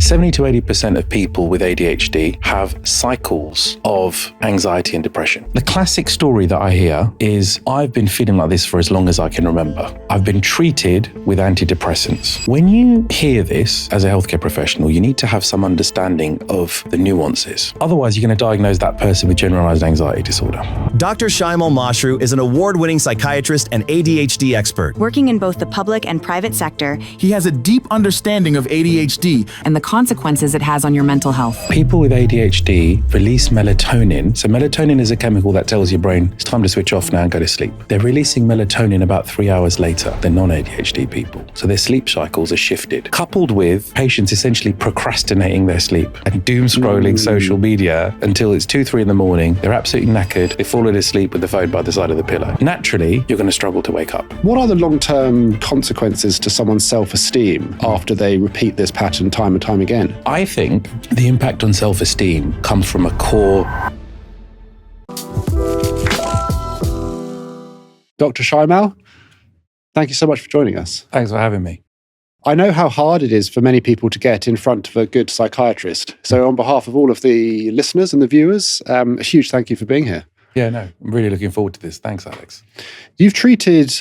70 to 80% of people with ADHD have cycles of anxiety and depression. The classic story that I hear is, I've been feeling like this for as long as I can remember. I've been treated with antidepressants. When you hear this as a healthcare professional, you need to have some understanding of the nuances. Otherwise, you're going to diagnose that person with generalized anxiety disorder. Dr. Shyamal Mashru is an award-winning psychiatrist and ADHD expert. Working in both the public and private sector, he has a deep understanding of ADHD and the consequences it has on your mental health. People with ADHD release melatonin. So melatonin is a chemical that tells your brain it's time to switch off now and go to sleep. They're releasing melatonin about 3 hours later than non-ADHD people. So their sleep cycles are shifted. Coupled with patients essentially procrastinating their sleep and doom scrolling social media until it's 2, 3 in the morning. They're absolutely knackered. They fall asleep with the phone by the side of the pillow. Naturally, you're going to struggle to wake up. What are the long-term consequences to someone's self-esteem after they repeat this pattern time and time again? I think the impact on self-esteem comes from a core. Dr. Shyamal, thank you so much for joining us. Thanks for having me. I know how hard it is for many people to get in front of a good psychiatrist. So on behalf of all of the listeners and the viewers, a huge thank you for being here. Yeah, no, I'm really looking forward to this. Thanks, Alex. You've treated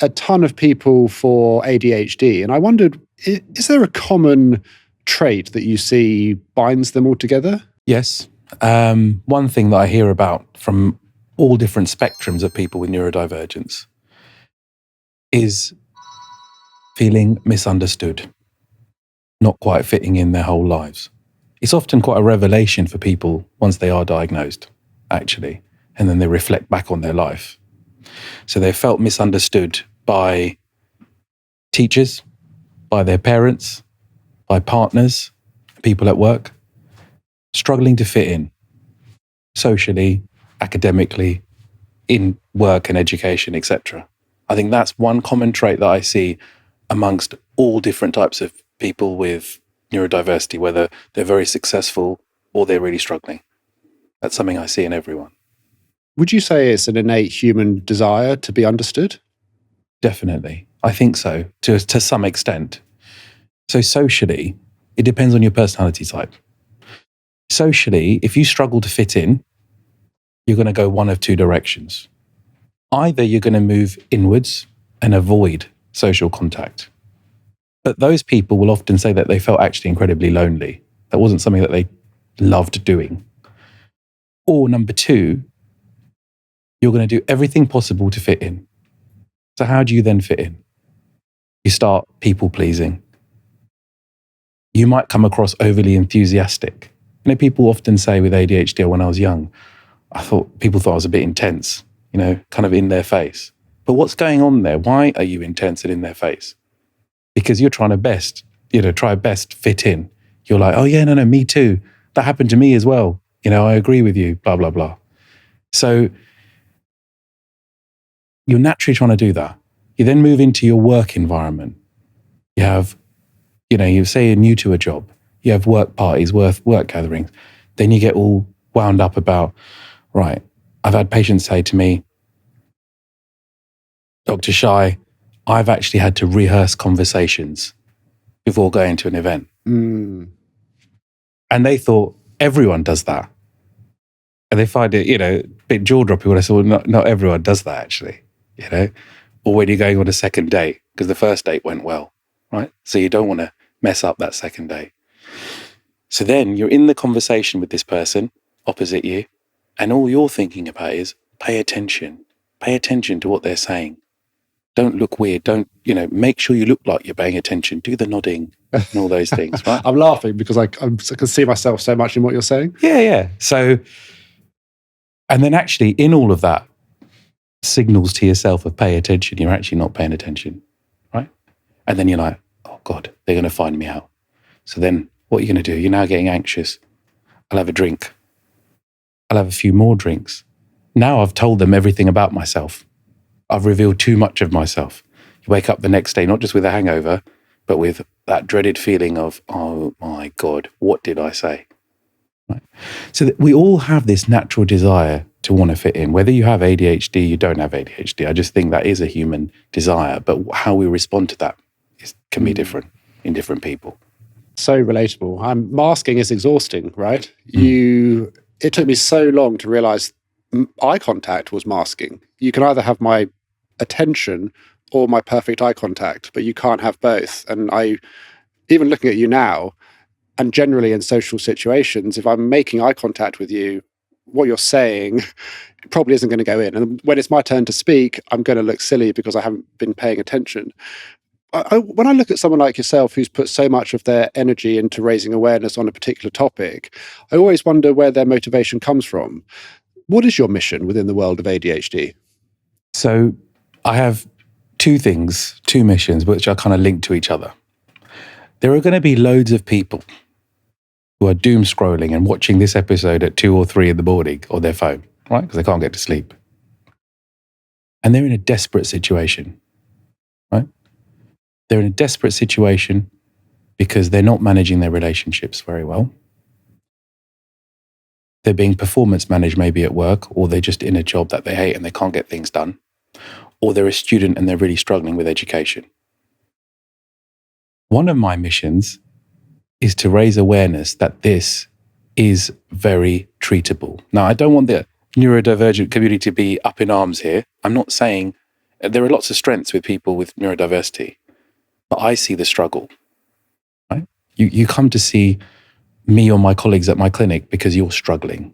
a ton of people for ADHD, and I wondered, is there a common trait that you see binds them all together? Yes. One thing that I hear about from all different spectrums of people with neurodivergence is feeling misunderstood, not quite fitting in their whole lives. It's often quite a revelation for people once they are diagnosed, actually, and then they reflect back on their life. So they felt misunderstood by teachers, by their parents, by partners, people at work, struggling to fit in socially, academically, in work and education, etc. I think that's one common trait that I see amongst all different types of people with neurodiversity, whether they're very successful or they're really struggling. That's something I see in everyone. Would you say it's an innate human desire to be understood? Definitely. I think so, to some extent. So socially, it depends on your personality type. Socially, if you struggle to fit in, you're going to go one of two directions. Either you're going to move inwards and avoid social contact. But those people will often say that they felt actually incredibly lonely. That wasn't something that they loved doing. Or number two, you're going to do everything possible to fit in. So how do you then fit in? You start people pleasing. You might come across overly enthusiastic. You know, people often say with ADHD, or when I was young, people thought I was a bit intense, kind of in their face. But what's going on there? Why are you intense and in their face? Because you're trying to try best fit in. You're like, oh yeah, no, me too. That happened to me as well. I agree with you, blah, blah, blah. So you're naturally trying to do that. You then move into your work environment. You have, you say you're new to a job. You have work parties, work gatherings. Then you get all wound up about, right, I've had patients say to me, Dr. Shy, I've actually had to rehearse conversations before going to an event. Mm. And they thought everyone does that. And they find it, a bit jaw-dropping when I said, well, not everyone does that actually, Or when you're going on a second date, because the first date went well, right? So you don't want to mess up that second date. So then you're in the conversation with this person opposite you, and all you're thinking about is pay attention. Pay attention to what they're saying. Don't look weird. Don't, make sure you look like you're paying attention. Do the nodding and all those things, right? I'm laughing because I can see myself so much in what you're saying. Yeah. So, and then actually in all of that, signals to yourself of pay attention, you're actually not paying attention, right? And then you're like, oh God, they're going to find me out. So then what are you going to do? You're now getting anxious. I'll have a drink. I'll have a few more drinks. Now I've told them everything about myself. I've revealed too much of myself. You wake up the next day, not just with a hangover, but with that dreaded feeling of, oh my God, what did I say? Right? So that we all have this natural desire to want to fit in. Whether you have ADHD, you don't have ADHD. I just think that is a human desire, but how we respond to that can be different in different people. So relatable. Masking is exhausting, right? It took me so long to realize eye contact was masking. You can either have my attention or my perfect eye contact, but you can't have both. And even looking at you now, and generally in social situations, if I'm making eye contact with you, what you're saying probably isn't going to go in. And when it's my turn to speak, I'm going to look silly because I haven't been paying attention. When I look at someone like yourself who's put so much of their energy into raising awareness on a particular topic, I always wonder where their motivation comes from. What is your mission within the world of ADHD? So I have two missions, which are kind of linked to each other. There are going to be loads of people who are doom scrolling and watching this episode at 2 or 3 in the morning on their phone, right? Because they can't get to sleep. And they're in a desperate situation, right? They're in a desperate situation because they're not managing their relationships very well. They're being performance managed maybe at work, or they're just in a job that they hate and they can't get things done. Or they're a student and they're really struggling with education. One of my missions is to raise awareness that this is very treatable. Now, I don't want the neurodivergent community to be up in arms here. I'm not saying there are lots of strengths with people with neurodiversity, but I see the struggle, right? You come to see me or my colleagues at my clinic because you're struggling.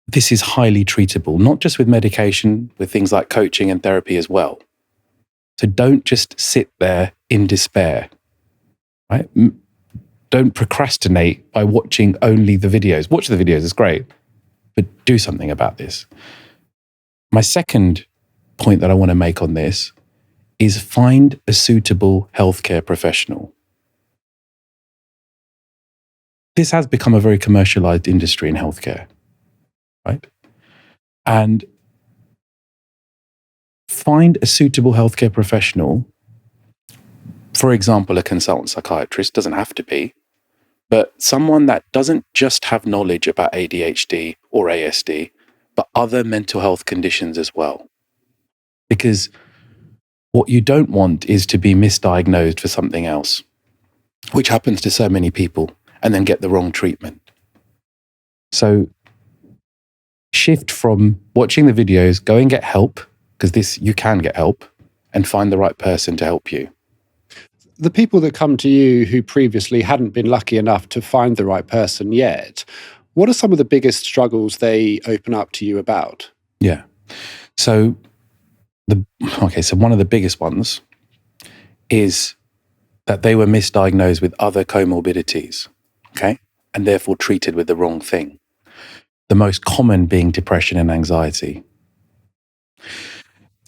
This is highly treatable, not just with medication, with things like coaching and therapy as well. So don't just sit there in despair, right? Don't procrastinate by watching only the videos. Watch the videos, it's great, but do something about this. My second point that I want to make on this is find a suitable healthcare professional. This has become a very commercialized industry in healthcare, right? And find a suitable healthcare professional, for example, a consultant psychiatrist, doesn't have to be, but someone that doesn't just have knowledge about ADHD or ASD, but other mental health conditions as well. Because what you don't want is to be misdiagnosed for something else, which happens to so many people, and then get the wrong treatment. So shift from watching the videos, go and get help, because you can get help, and find the right person to help you. The people that come to you who previously hadn't been lucky enough to find the right person yet, what are some of the biggest struggles they open up to you about? Yeah. So one of the biggest ones is that they were misdiagnosed with other comorbidities, okay, and therefore treated with the wrong thing. The most common being depression and anxiety.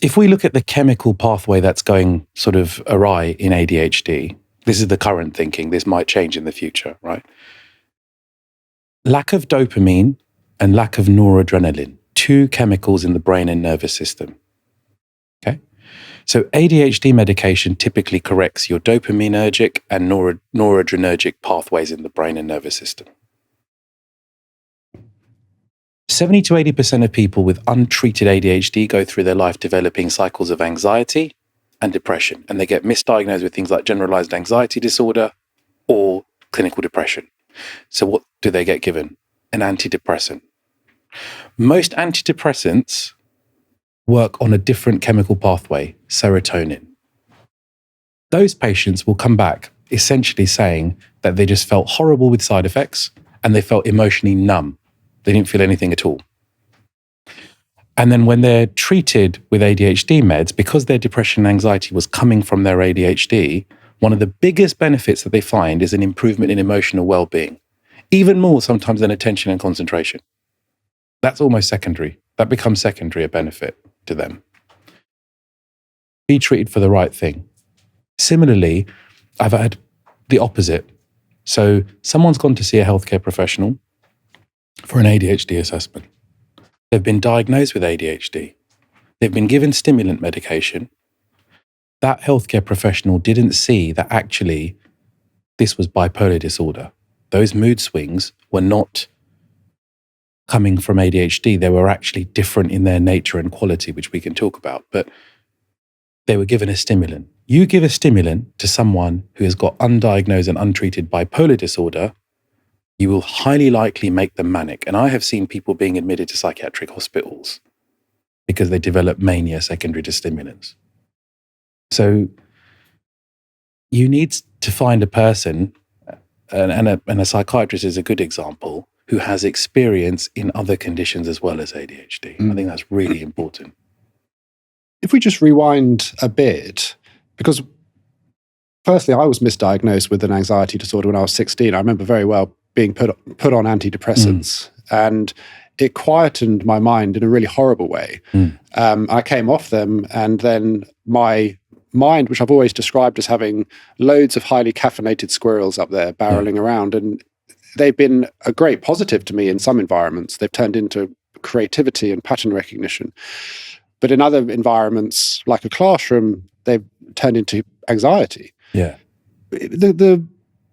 If we look at the chemical pathway that's going sort of awry in ADHD, this is the current thinking, this might change in the future, right? Lack of dopamine and lack of noradrenaline, two chemicals in the brain and nervous system. Okay? So ADHD medication typically corrects your dopaminergic and noradrenergic pathways in the brain and nervous system. 70 to 80% of people with untreated ADHD go through their life developing cycles of anxiety and depression, and they get misdiagnosed with things like generalized anxiety disorder or clinical depression. So what do they get given? An antidepressant. Most antidepressants work on a different chemical pathway, serotonin. Those patients will come back essentially saying that they just felt horrible with side effects and they felt emotionally numb. They didn't feel anything at all. And then when they're treated with ADHD meds, because their depression and anxiety was coming from their ADHD, one of the biggest benefits that they find is an improvement in emotional well-being, even more sometimes than attention and concentration. That's almost secondary. That becomes secondary, a benefit to them. Be treated for the right thing. Similarly, I've had the opposite. So someone's gone to see a healthcare professional for an ADHD assessment. They've been diagnosed with ADHD. They've been given stimulant medication. That healthcare professional didn't see that actually this was bipolar disorder. Those mood swings were not coming from ADHD. They were actually different in their nature and quality, which we can talk about. But they were given a stimulant. You give a stimulant to someone who has got undiagnosed and untreated bipolar disorder, you will highly likely make them manic. And I have seen people being admitted to psychiatric hospitals because they develop mania secondary to stimulants. So you need to find a person, and a psychiatrist is a good example, who has experience in other conditions as well as ADHD. I think that's really important. If we just rewind a bit, because firstly, I was misdiagnosed with an anxiety disorder when I was 16. I remember very well being put on antidepressants, and it quietened my mind in a really horrible way. I came off them, and then my mind, which I've always described as having loads of highly caffeinated squirrels up there barreling around, and they've been a great positive to me in some environments. They've turned into creativity and pattern recognition. But in other environments, like a classroom, they've turned into anxiety. Yeah. The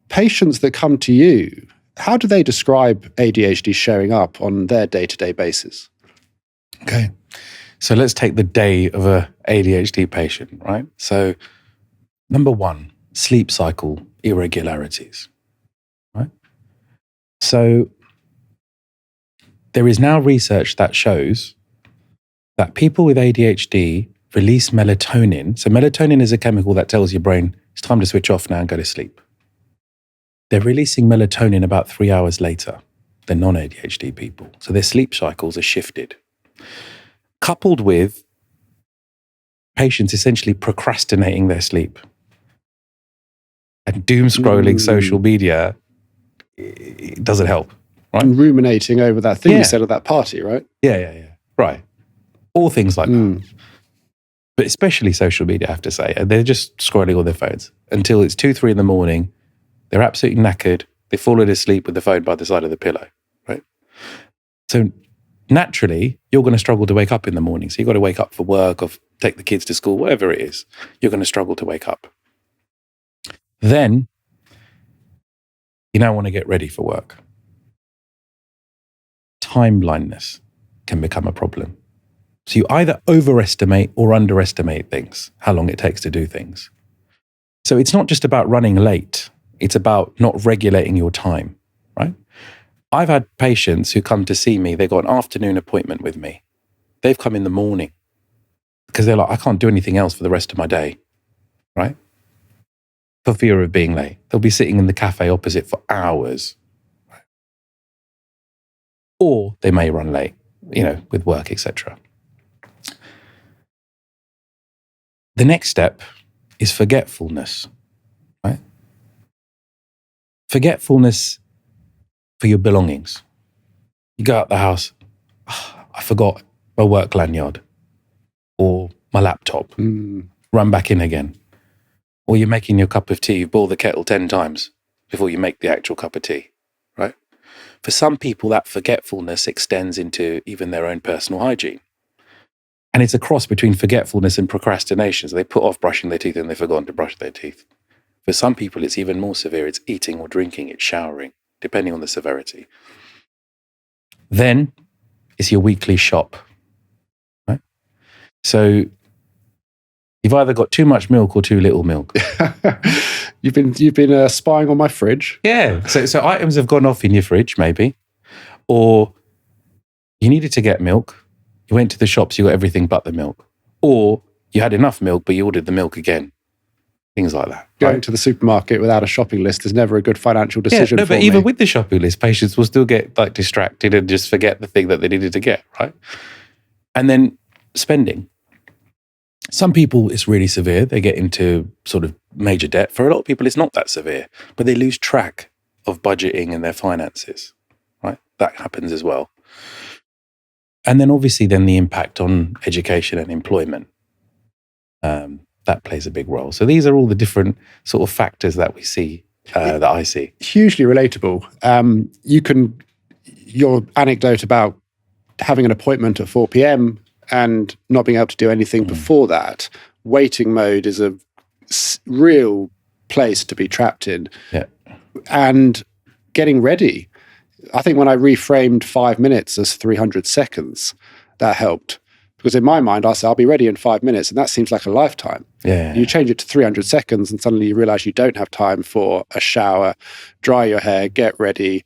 patients that come to you, how do they describe ADHD showing up on their day-to-day basis? Okay. So let's take the day of a ADHD patient, right? So number one, sleep cycle irregularities, right? So there is now research that shows that people with ADHD release melatonin. So melatonin is a chemical that tells your brain it's time to switch off now and go to sleep. They're releasing melatonin about 3 hours later than non-ADHD people. So their sleep cycles are shifted. Coupled with patients essentially procrastinating their sleep and doom scrolling social media, it doesn't help, right? And ruminating over that thing you said at that party, right? Yeah. Right. All things like that. But especially social media, I have to say. They're just scrolling on their phones until it's 2, 3 in the morning. They're absolutely knackered. They fall asleep with the phone by the side of the pillow, right? So naturally, you're going to struggle to wake up in the morning. So you've got to wake up for work or take the kids to school, whatever it is. You're going to struggle to wake up. Then you now want to get ready for work. Time blindness can become a problem. So you either overestimate or underestimate things, how long it takes to do things. So it's not just about running late. It's about not regulating your time, right? I've had patients who come to see me, they've got an afternoon appointment with me. They've come in the morning because they're like, I can't do anything else for the rest of my day, right? For fear of being late. They'll be sitting in the cafe opposite for hours. Right? Or they may run late, with work, etc. The next step is forgetfulness, right? Forgetfulness for your belongings. You go out the house, I forgot my work lanyard or my laptop. Run back in again. Or you're making your cup of tea, you boil the kettle 10 times before you make the actual cup of tea, right? For some people, that forgetfulness extends into even their own personal hygiene. And it's a cross between forgetfulness and procrastination. So they put off brushing their teeth and they've forgotten to brush their teeth. For some people, it's even more severe. It's eating or drinking, it's showering, depending on the severity. Then it's your weekly shop, right? So you've either got too much milk or too little milk. You've been spying on my fridge. Yeah. So items have gone off in your fridge, maybe. Or you needed to get milk. You went to the shops, you got everything but the milk. Or you had enough milk, but you ordered the milk again. Things like that. Going to the supermarket without a shopping list is never a good financial decision. Yeah, no, but even with the shopping list, patients will still get distracted and just forget the thing that they needed to get, right? And then spending. Some people, it's really severe. They get into sort of major debt. For a lot of people, it's not that severe, but they lose track of budgeting and their finances, right? That happens as well. And then obviously the impact on education and employment. That plays a big role. So these are all the different sort of factors that we see, that I see. Hugely relatable. Your anecdote about having an appointment at 4 p.m. and not being able to do anything before that, waiting mode is a real place to be trapped in. Yeah. And getting ready. I think when I reframed 5 minutes as 300 seconds, that helped. Because in my mind, I say, I'll be ready in 5 minutes. And that seems like a lifetime. Yeah. You change it to 300 seconds and suddenly you realize you don't have time for a shower, dry your hair, get ready.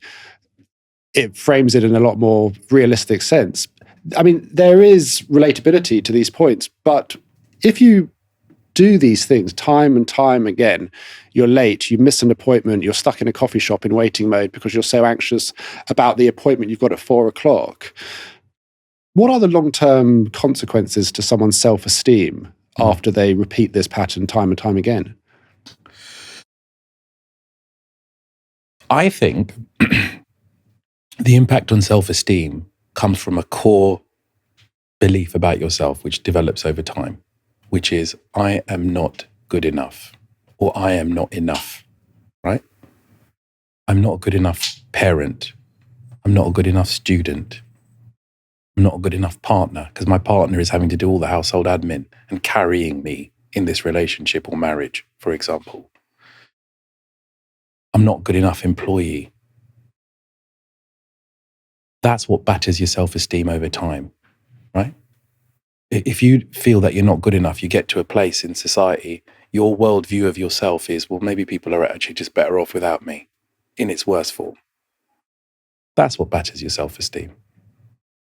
It frames it in a lot more realistic sense. I mean, there is relatability to these points, but if you do these things time and time again, you're late, you miss an appointment, you're stuck in a coffee shop in waiting mode because you're so anxious about the appointment you've got at 4:00. What are the long-term consequences to someone's self-esteem after they repeat this pattern time and time again? I think the impact on self-esteem comes from a core belief about yourself, which develops over time, which is, I am not good enough, or I am not enough, right? I'm not a good enough parent. I'm not a good enough student. I'm not a good enough partner, because my partner is having to do all the household admin and carrying me in this relationship or marriage, for example. I'm not a good enough employee. That's what batters your self-esteem over time, right? If you feel that you're not good enough, you get to a place in society, your worldview of yourself is, well, maybe people are actually just better off without me in its worst form. That's what batters your self-esteem.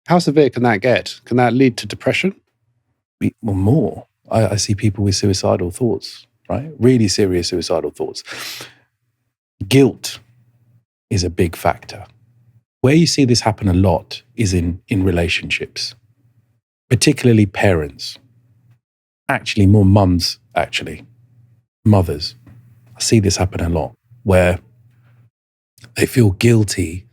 How severe can that get? Can that lead to depression? Well, more. I see people with suicidal thoughts, right? Really serious suicidal thoughts. Guilt is a big factor. Where you see this happen a lot is in relationships, particularly parents. Actually, more mums, mothers. I see this happen a lot, where they feel guilty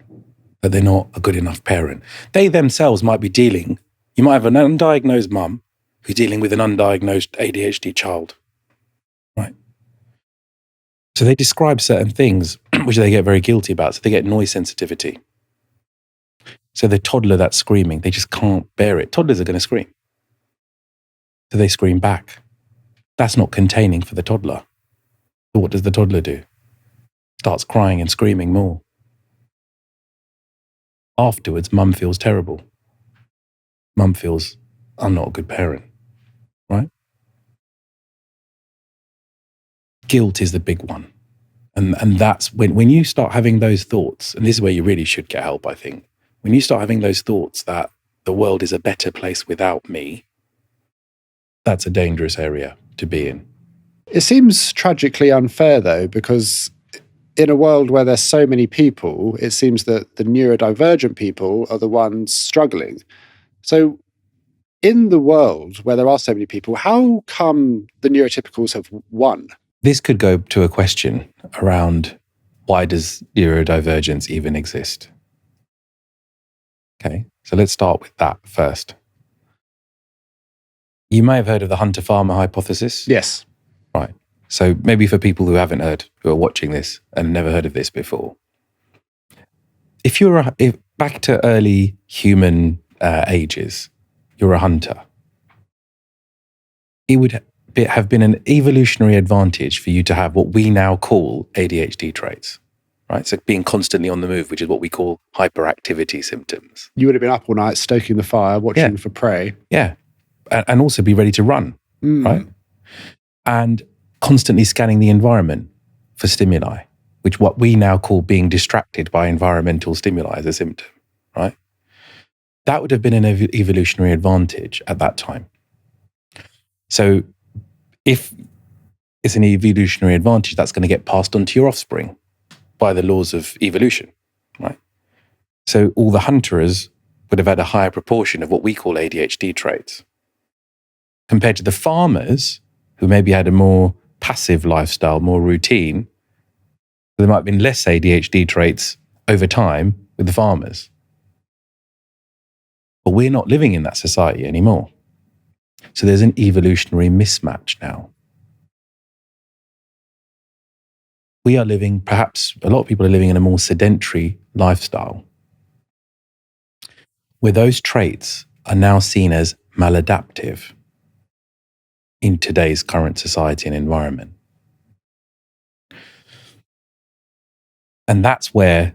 that they're not a good enough parent. They themselves might be dealing, you might have an undiagnosed mum who's dealing with an undiagnosed ADHD child, right? So they describe certain things which they get very guilty about. So they get noise sensitivity. So the toddler that's screaming, they just can't bear it. Toddlers are going to scream. So they scream back. That's not containing for the toddler. So what does the toddler do? Starts crying and screaming more. Afterwards, mum feels terrible. Mum feels, I'm not a good parent, right? Guilt is the big one. And that's when you start having those thoughts, and this is where you really should get help, I think. When you start having those thoughts that the world is a better place without me, that's a dangerous area to be in. It seems tragically unfair, though, because in a world where there's so many people, it seems that the neurodivergent people are the ones struggling. So in the world where there are so many people, how come the neurotypicals have won? This could go to a question around, why does neurodivergence even exist? Okay, so let's start with that first. You may have heard of the hunter-farmer hypothesis. Yes. Right. So maybe for people who haven't heard, who are watching this and never heard of this before, if back to early human ages, you're a hunter, it would have been an evolutionary advantage for you to have what we now call ADHD traits, right? So being constantly on the move, which is what we call hyperactivity symptoms. You would have been up all night stoking the fire, watching for prey. Yeah. And also be ready to run, right? And constantly scanning the environment for stimuli, which what we now call being distracted by environmental stimuli as a symptom, right? That would have been an evolutionary advantage at that time. So if it's an evolutionary advantage, that's going to get passed on to your offspring by the laws of evolution, right? So all the hunters would have had a higher proportion of what we call ADHD traits compared to the farmers who maybe had a more passive lifestyle, more routine. There might have been less ADHD traits over time with the farmers. But we're not living in that society anymore. So there's an evolutionary mismatch now. We are living, perhaps a lot of people are living in a more sedentary lifestyle, where those traits are now seen as maladaptive in today's current society and environment. And that's where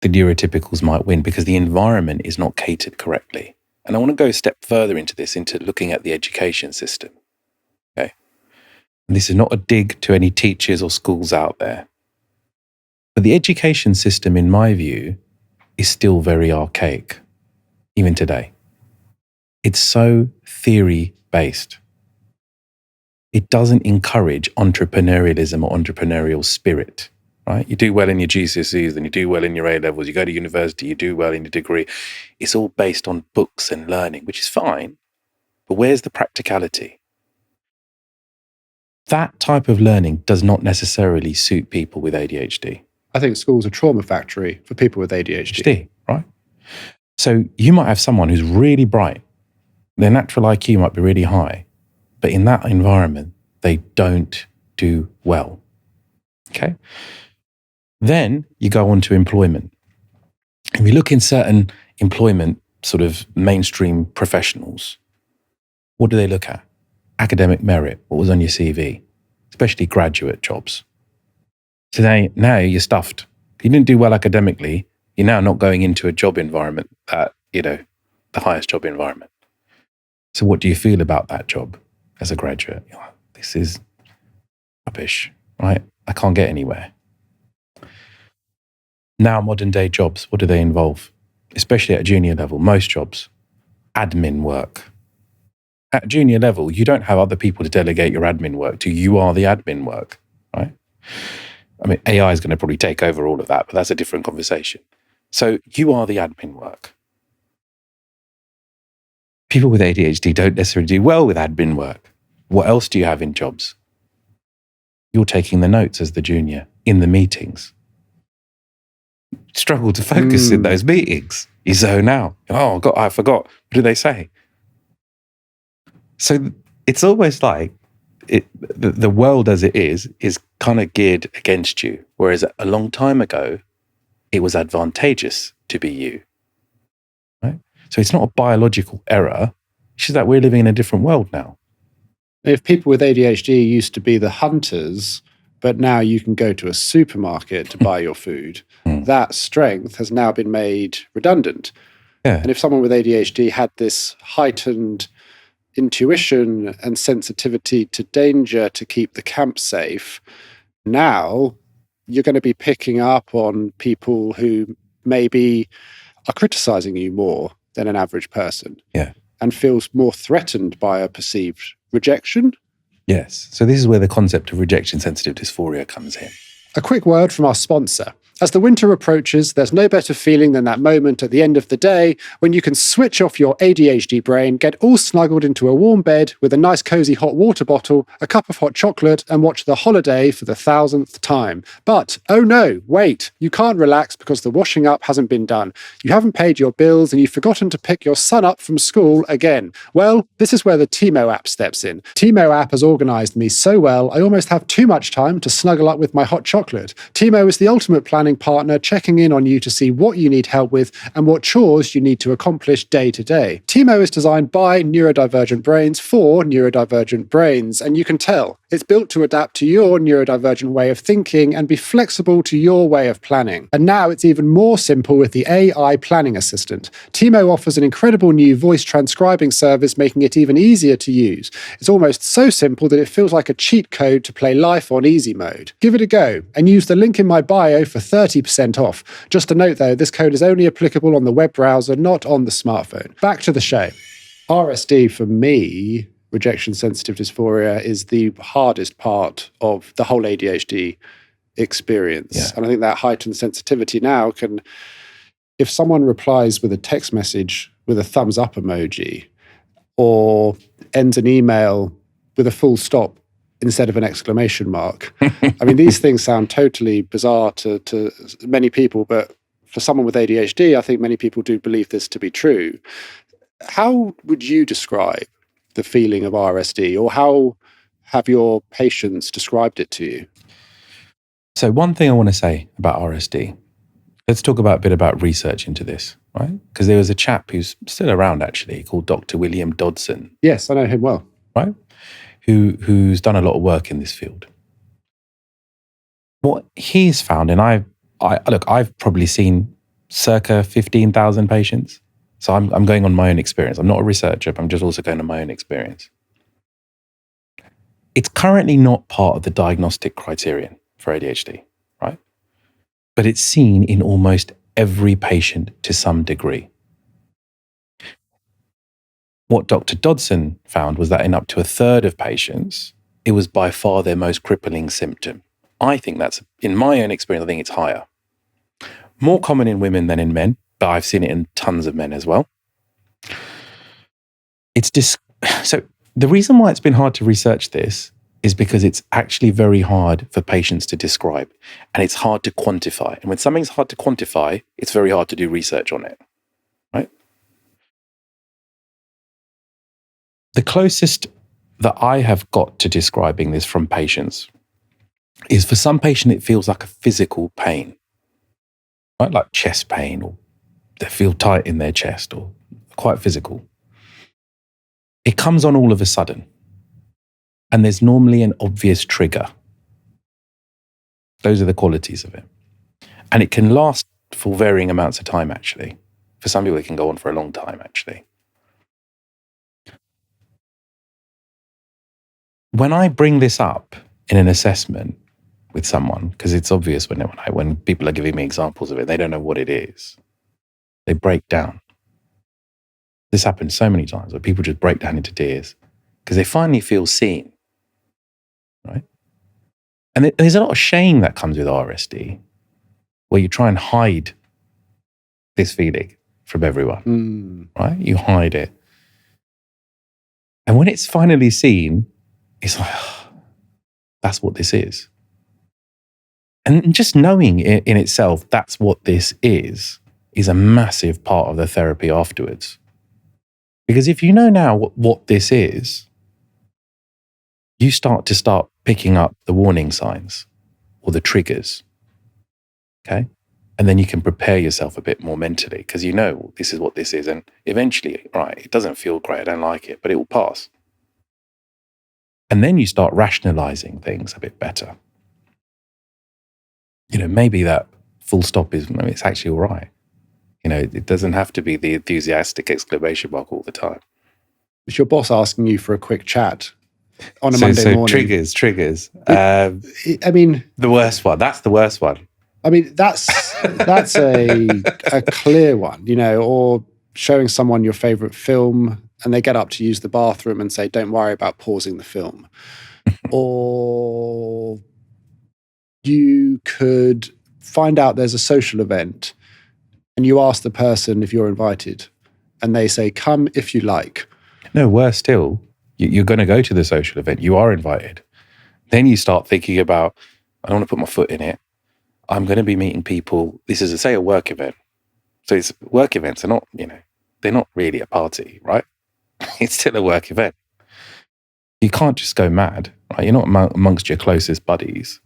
the neurotypicals might win, because the environment is not catered correctly. And I want to go a step further into this, into looking at the education system. Okay. And this is not a dig to any teachers or schools out there. But the education system, in my view, is still very archaic, even today. It's so theory-based. It doesn't encourage entrepreneurialism or entrepreneurial spirit, right? You do well in your GCSEs, then you do well in your A-levels, you go to university, you do well in your degree. It's all based on books and learning, which is fine, but where's the practicality? That type of learning does not necessarily suit people with ADHD. I think school's a trauma factory for people with ADHD. Right? So you might have someone who's really bright. Their natural IQ might be really high, but in that environment, they don't do well. Okay? Then you go on to employment. If you look in certain employment sort of mainstream professionals, what do they look at? Academic merit, what was on your CV, especially graduate jobs. So now you're stuffed. If you didn't do well academically, you're now not going into a job environment that, the highest job environment. So what do you feel about that job as a graduate? You're like, this is rubbish, right? I can't get anywhere. Now, modern day jobs, what do they involve? Especially at a junior level, most jobs, admin work. At junior level, you don't have other people to delegate your admin work to. You are the admin work, right? I mean, AI is going to probably take over all of that, but that's a different conversation. So you are the admin work. People with ADHD don't necessarily do well with admin work. What else do you have in jobs? You're taking the notes as the junior in the meetings. Struggle to focus in those meetings. You zone out. Oh, God, I forgot. What did they say? So it's almost like the world as it is kind of geared against you. Whereas a long time ago, it was advantageous to be you. Right? So it's not a biological error. It's just that we're living in a different world now. If people with ADHD used to be the hunters, but now you can go to a supermarket to buy your food, that strength has now been made redundant. Yeah. And if someone with ADHD had this heightened intuition and sensitivity to danger to keep the camp safe, now you're going to be picking up on people who maybe are criticizing you more than an average person. Yeah. And feels more threatened by a perceived rejection. Yes. So this is where the concept of rejection sensitive dysphoria comes in. A quick word from our sponsor. As the winter approaches, there's no better feeling than that moment at the end of the day when you can switch off your ADHD brain, get all snuggled into a warm bed with a nice cozy hot water bottle, a cup of hot chocolate, and watch The Holiday for the 1,000th time. But, oh no, wait, you can't relax because the washing up hasn't been done. You haven't paid your bills and you've forgotten to pick your son up from school again. Well, this is where the Tiimo app steps in. Tiimo app has organised me so well, I almost have too much time to snuggle up with my hot chocolate. Tiimo is the ultimate planning partner, checking in on you to see what you need help with and what chores you need to accomplish day to day. Tiimo is designed by neurodivergent brains for neurodivergent brains, and you can tell it's built to adapt to your neurodivergent way of thinking and be flexible to your way of planning. And now it's even more simple with the AI planning assistant. Tiimo offers an incredible new voice transcribing service, making it even easier to use. It's almost so simple that it feels like a cheat code to play life on easy mode. Give it a go and use the link in my bio for 30% off. Just a note though, this code is only applicable on the web browser, not on the smartphone. Back to the show. RSD for me, rejection sensitive dysphoria, is the hardest part of the whole ADHD experience. Yeah. And I think that heightened sensitivity now can, if someone replies with a text message with a thumbs up emoji or ends an email with a full stop instead of an exclamation mark. I mean, these things sound totally bizarre to many people, but for someone with ADHD, I think many people do believe this to be true. How would you describe the feeling of RSD, or how have your patients described it to you? So one thing I want to say about RSD, let's talk a bit about research into this, right? Because there was a chap who's still around actually called Dr. William Dodson. Yes, I know him well. Right? Who's done a lot of work in this field. What he's found, and I've probably seen circa 15,000 patients So I'm going on my own experience. I'm not a researcher, but I'm just also going on my own experience. It's currently not part of the diagnostic criterion for ADHD, right? But it's seen in almost every patient to some degree. What Dr. Dodson found was that in up to a third of patients, it was by far their most crippling symptom. I think that's, in my own experience, I think it's higher. More common in women than in men, but I've seen it in tons of men as well. So the reason why it's been hard to research this is because it's actually very hard for patients to describe, and it's hard to quantify. And when something's hard to quantify, it's very hard to do research on it, right? The closest that I have got to describing this from patients is, for some patient, it feels like a physical pain, right? Like chest pain, or they feel tight in their chest, or quite physical. It comes on all of a sudden, and there's normally an obvious trigger. Those are the qualities of it. And it can last for varying amounts of time, actually. For some people, it can go on for a long time, actually. When I bring this up in an assessment with someone, because it's obvious when people are giving me examples of it, they don't know what it is. They break down. This happens so many times where people just break down into tears because they finally feel seen, right? And there's a lot of shame that comes with RSD, where you try and hide this feeling from everyone, right? You hide it. And when it's finally seen, it's like, oh, that's what this is. And just knowing it in itself, that's what this is a massive part of the therapy afterwards. Because if you know now what this is, you start picking up the warning signs or the triggers, okay? And then you can prepare yourself a bit more mentally because you know this is what this is. And eventually, right, it doesn't feel great, I don't like it, but it will pass. And then you start rationalizing things a bit better. You know, maybe that full stop it's actually all right. You know, it doesn't have to be the enthusiastic exclamation mark all the time. Is your boss asking you for a quick chat on a Monday morning? Triggers. I mean, the worst one. That's the worst one. I mean, that's a clear one, you know, or showing someone your favorite film and they get up to use the bathroom and say, don't worry about pausing the film. Or you could find out there's a social event and you ask the person if you're invited and they say, come if you like. No, worse still, you're going to go to the social event. You are invited. Then you start thinking about, I don't want to put my foot in it. I'm going to be meeting people. This is, say, a work event. So work events are not, you know, they're not really a party, right? It's still a work event. You can't just go mad, right? You're not amongst your closest buddies.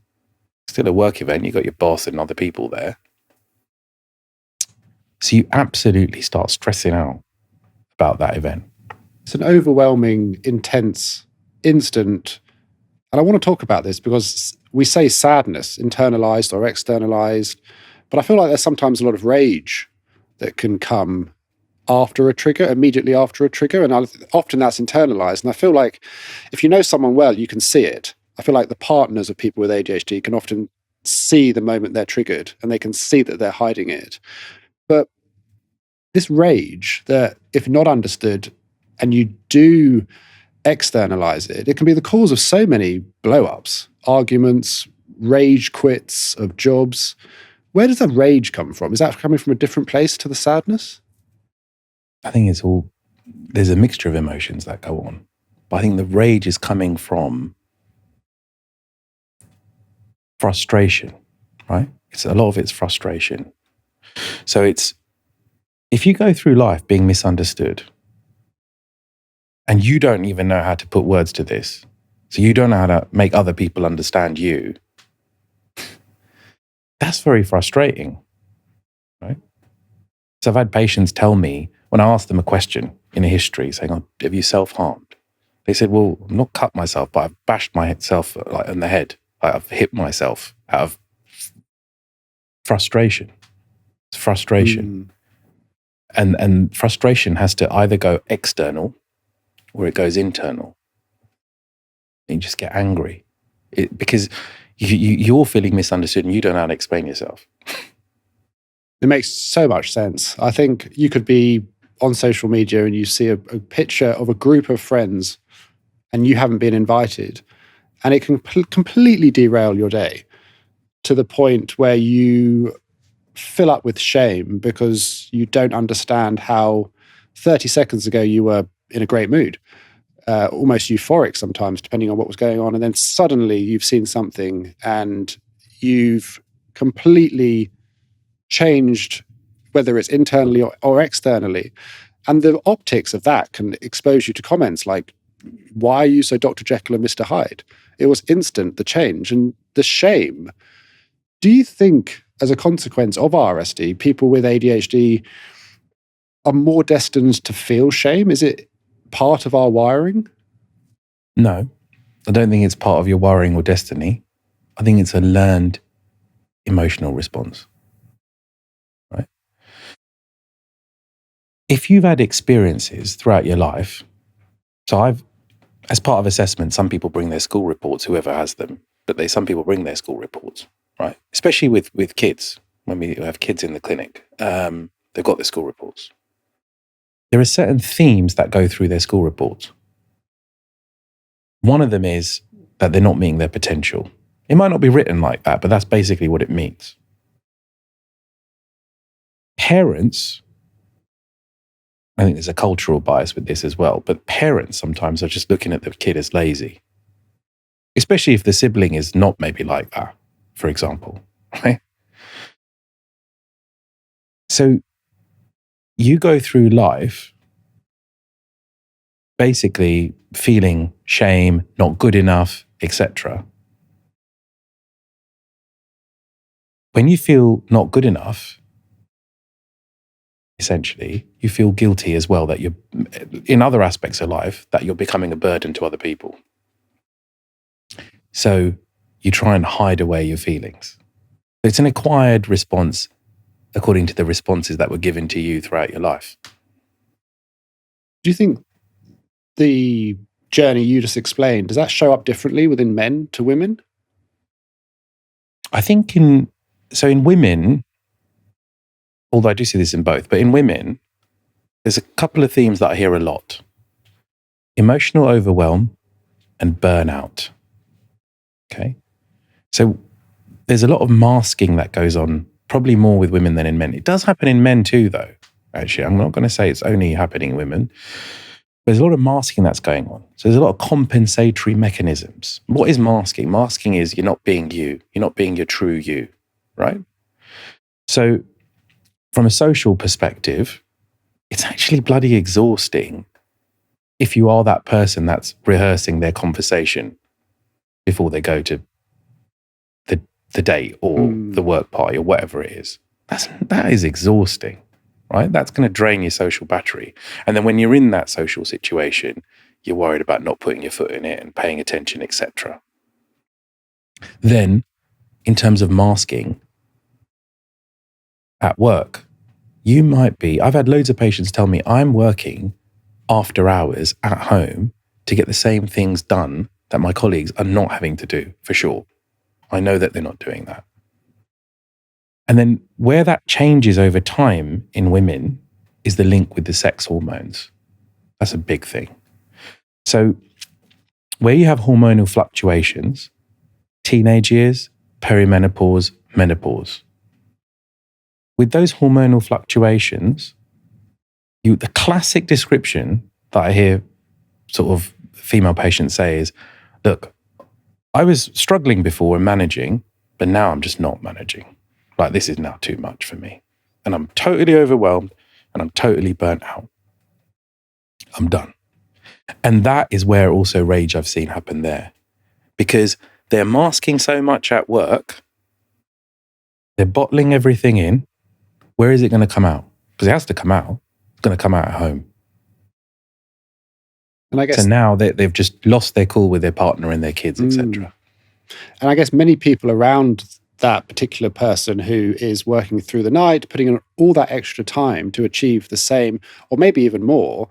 It's still a work event. You've got your boss and other people there. So you absolutely start stressing out about that event. It's an overwhelming, intense, instant. And I want to talk about this because we say sadness, internalized or externalized, but I feel like there's sometimes a lot of rage that can come after a trigger, immediately after a trigger. And often that's internalized. And I feel like if you know someone well, you can see it. I feel like the partners of people with ADHD can often see the moment they're triggered and they can see that they're hiding it. But this rage that, if not understood and you do externalize it, it can be the cause of so many blow-ups, arguments, rage quits of jobs. Where does that rage come from? Is that coming from a different place to the sadness? I think there's a mixture of emotions that go on. But I think the rage is coming from frustration, right? A lot of it's frustration. So if you go through life being misunderstood and you don't even know how to put words to this, so you don't know how to make other people understand you, that's very frustrating, right? So I've had patients tell me, when I asked them a question in a history saying, oh, have you self-harmed? They said, well, I've not cut myself, but I've bashed myself like on the head. I've hit myself out of frustration. It's frustration. And frustration has to either go external or it goes internal. And you just get angry because you're feeling misunderstood and you don't know how to explain yourself. It makes so much sense. I think you could be on social media and you see a picture of a group of friends and you haven't been invited, and it can completely derail your day to the point where you fill up with shame because you don't understand how 30 seconds ago you were in a great mood, almost euphoric sometimes, depending on what was going on. And then suddenly you've seen something and you've completely changed, whether it's internally or externally. And the optics of that can expose you to comments like, why are you so Dr. Jekyll and Mr. Hyde? It was instant, the change and the shame. Do you think, as a consequence of RSD, people with ADHD are more destined to feel shame? Is it part of our wiring? No, I don't think it's part of your wiring or destiny. I think it's a learned emotional response, right? If you've had experiences throughout your life, so as part of assessment, some people bring their school reports, whoever has them, but some people bring their school reports, right? Especially with kids, when we have kids in the clinic, they've got their school reports. There are certain themes that go through their school reports. One of them is that they're not meeting their potential. It might not be written like that, but that's basically what it means. Parents, I think there's a cultural bias with this as well, but parents sometimes are just looking at the kid as lazy, especially if the sibling is not maybe like that, for example, right? So you go through life basically feeling shame, not good enough, etc. When you feel not good enough, essentially, you feel guilty as well that you're, in other aspects of life, that you're becoming a burden to other people. So you try and hide away your feelings. It's an acquired response according to the responses that were given to you throughout your life. Do you think the journey you just explained, does that show up differently within men to women? I think in women, although I do see this in both, but in women, there's a couple of themes that I hear a lot. Emotional overwhelm and burnout. Okay. So there's a lot of masking that goes on, probably more with women than in men. It does happen in men too, though. Actually, I'm not going to say it's only happening in women. There's a lot of masking that's going on. So there's a lot of compensatory mechanisms. What is masking? Masking is you're not being you. You're not being your true you, right? So from a social perspective, it's actually bloody exhausting if you are that person that's rehearsing their conversation before they go to the date or the work party or whatever it is. That is exhausting, right? That's going to drain your social battery. And then when you're in that social situation, you're worried about not putting your foot in it and paying attention, etc. Then, in terms of masking, at work, I've had loads of patients tell me I'm working after hours at home to get the same things done that my colleagues are not having to do, for sure. I know that they're not doing that. And then where that changes over time in women is the link with the sex hormones. That's a big thing. So where you have hormonal fluctuations, teenage years, perimenopause, menopause. With those hormonal fluctuations, the classic description that I hear sort of female patients say is, look, I was struggling before and managing, but now I'm just not managing. Like, this is now too much for me. And I'm totally overwhelmed and I'm totally burnt out. I'm done. And that is where also rage I've seen happen there. Because they're masking so much at work, they're bottling everything in. Where is it going to come out? Because it has to come out. It's going to come out at home. And I guess so now they've just lost their cool with their partner and their kids, etc. And I guess many people around that particular person who is working through the night, putting in all that extra time to achieve the same, or maybe even more,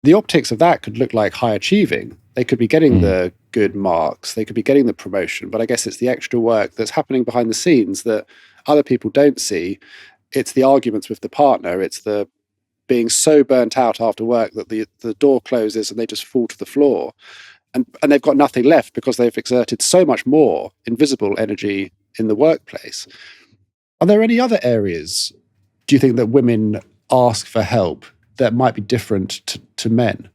the optics of that could look like high achieving. They could be getting the good marks, they could be getting the promotion, but I guess it's the extra work that's happening behind the scenes that other people don't see. It's the arguments with the partner, it's the being so burnt out after work that the door closes and they just fall to the floor. And they've got nothing left because they've exerted so much more invisible energy in the workplace. Are there any other areas, do you think, that women ask for help that might be different to men?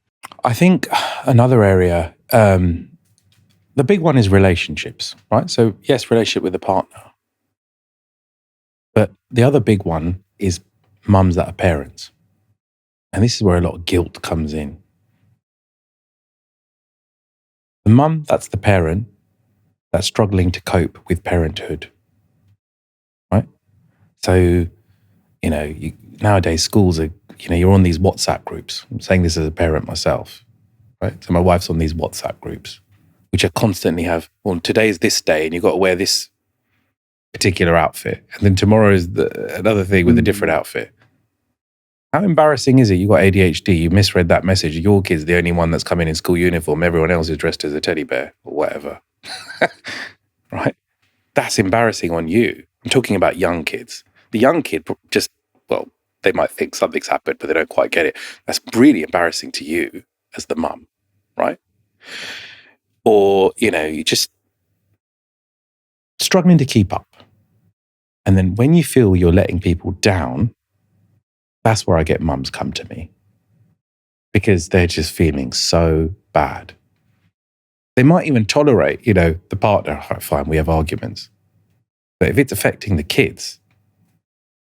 I think another area, the big one is relationships, right? So yes, relationship with the partner. But the other big one is mums that are parents. And this is where a lot of guilt comes in. The mum, that's the parent, that's struggling to cope with parenthood, right? So, nowadays schools are, you're on these WhatsApp groups. I'm saying this as a parent myself, right? So my wife's on these WhatsApp groups, which are constantly have, well, today's this day and you've got to wear this particular outfit. And then tomorrow is another thing with a different outfit. How embarrassing is it? You got ADHD, you misread that message. Your kid's the only one that's coming in school uniform. Everyone else is dressed as a teddy bear or whatever. Right? That's embarrassing on you. I'm talking about young kids. The young kid just, they might think something's happened, but they don't quite get it. That's really embarrassing to you as the mum, right? Or, you're just struggling to keep up. And then when you feel you're letting people down, that's where I get mums come to me because they're just feeling so bad. They might even tolerate, the partner. Right, fine, we have arguments. But if it's affecting the kids,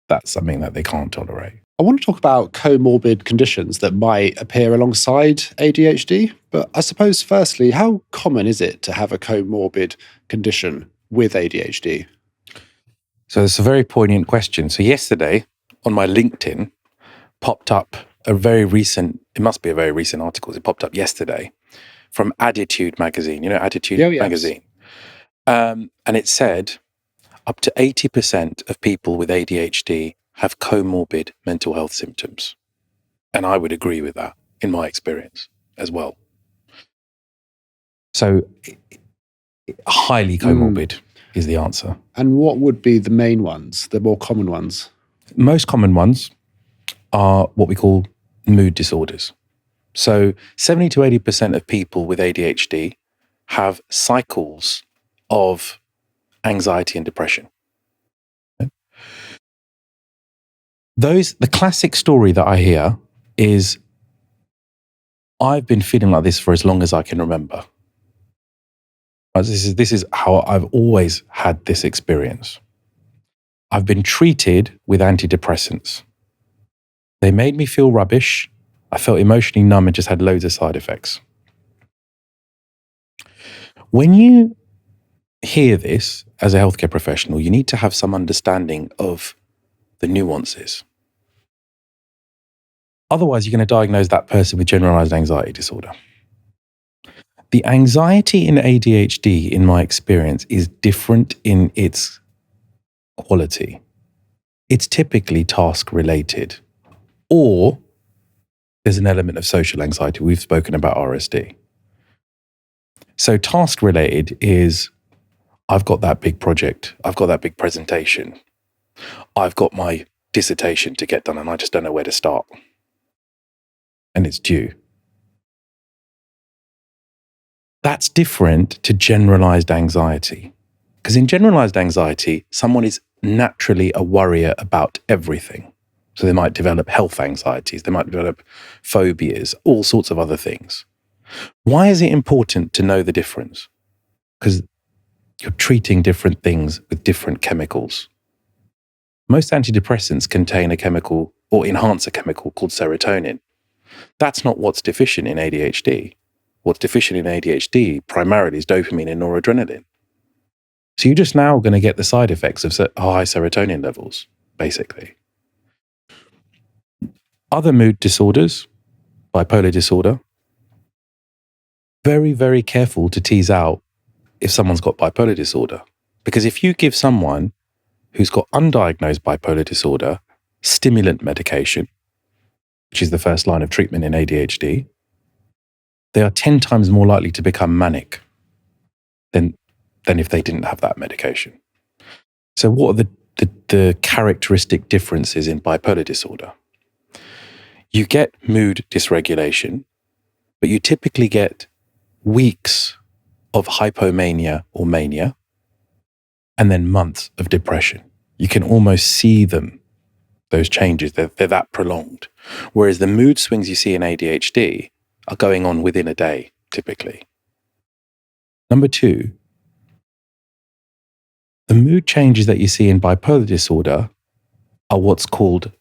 that's something that they can't tolerate. I want to talk about comorbid conditions that might appear alongside ADHD. But I suppose, firstly, how common is it to have a comorbid condition with ADHD? So it's a very poignant question. So yesterday on my LinkedIn, popped up it must be a very recent article. It popped up yesterday from Attitude magazine, Attitude magazine. And it said up to 80% of people with ADHD have comorbid mental health symptoms. And I would agree with that in my experience as well. So highly comorbid is the answer. And what would be the main ones, the more common ones? Most common ones are what we call mood disorders. So 70 to 80% of people with ADHD have cycles of anxiety and depression. The classic story that I hear is, I've been feeling like this for as long as I can remember. This is how I've always had this experience. I've been treated with antidepressants. They made me feel rubbish. I felt emotionally numb and just had loads of side effects. When you hear this as a healthcare professional, you need to have some understanding of the nuances. Otherwise, you're going to diagnose that person with generalized anxiety disorder. The anxiety in ADHD, in my experience, is different in its quality. It's typically task-related, or there's an element of social anxiety. We've spoken about RSD. So task-related is, I've got that big project, I've got that big presentation, I've got my dissertation to get done and I just don't know where to start. And it's due. That's different to generalized anxiety. Because in generalized anxiety, someone is naturally a worrier about everything. So they might develop health anxieties, they might develop phobias, all sorts of other things. Why is it important to know the difference? Because you're treating different things with different chemicals. Most antidepressants contain a chemical or enhance a chemical called serotonin. That's not what's deficient in ADHD. What's deficient in ADHD primarily is dopamine and noradrenaline. So you're just now going to get the side effects of high serotonin levels, basically. Other mood disorders, bipolar disorder, very, very careful to tease out if someone's got bipolar disorder. Because if you give someone who's got undiagnosed bipolar disorder stimulant medication, which is the first line of treatment in ADHD, they are 10 times more likely to become manic than if they didn't have that medication. So what are the characteristic differences in bipolar disorder? You get mood dysregulation, but you typically get weeks of hypomania or mania, and then months of depression. You can almost see them, those changes, they're that prolonged. Whereas the mood swings you see in ADHD are going on within a day, typically. Number two, the mood changes that you see in bipolar disorder are what's called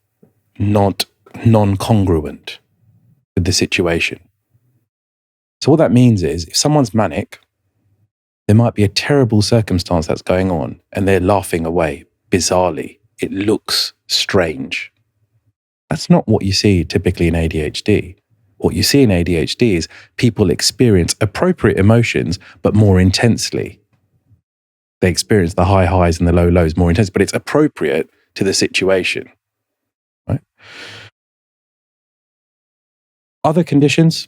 not non-congruent with the situation. So what that means is if someone's manic, there might be a terrible circumstance that's going on and they're laughing away bizarrely. It looks strange. That's not what you see typically in ADHD. What you see in ADHD is people experience appropriate emotions, but more intensely. They experience the high highs and the low lows more intensely, but it's appropriate to the situation. Right? Other conditions,